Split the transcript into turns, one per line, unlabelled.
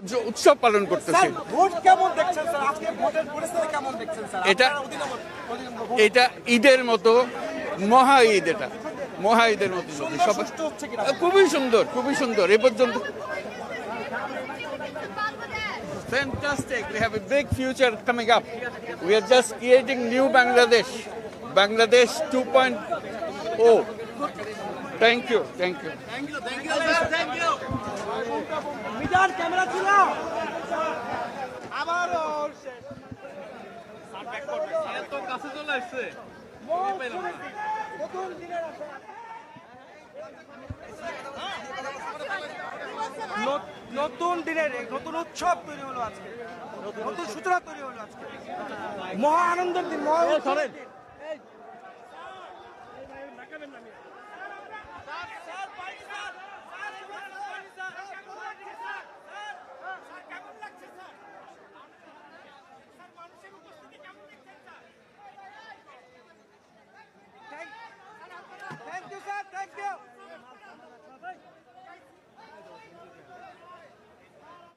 উৎসব পালন করতেছি।
ভোট কেমন দেখছেন স্যার? আজকে ভোটের পরিস্থিতি কেমন দেখছেন স্যার?
এটা ঈদের মতো মহা ঈদ, এটা মহা ঈদের মতো সবাই খুবই সুন্দর, খুবই সুন্দর এ পর্যন্ত। Fantastic. We have a big future coming up. We are just creating new Bangladesh. Bangladesh 2.0. Thank you. Thank you.
Mizan camera ছিল আবারও
এত কাছে চলে আসছে
নতুন দিনের আশা নতুন দিনের নতুন উৎসব তৈরি হলো আজকে, নতুন সূচনা তৈরি হলো আজকে, মহা আনন্দের দিন, মহা উৎসবের দিন।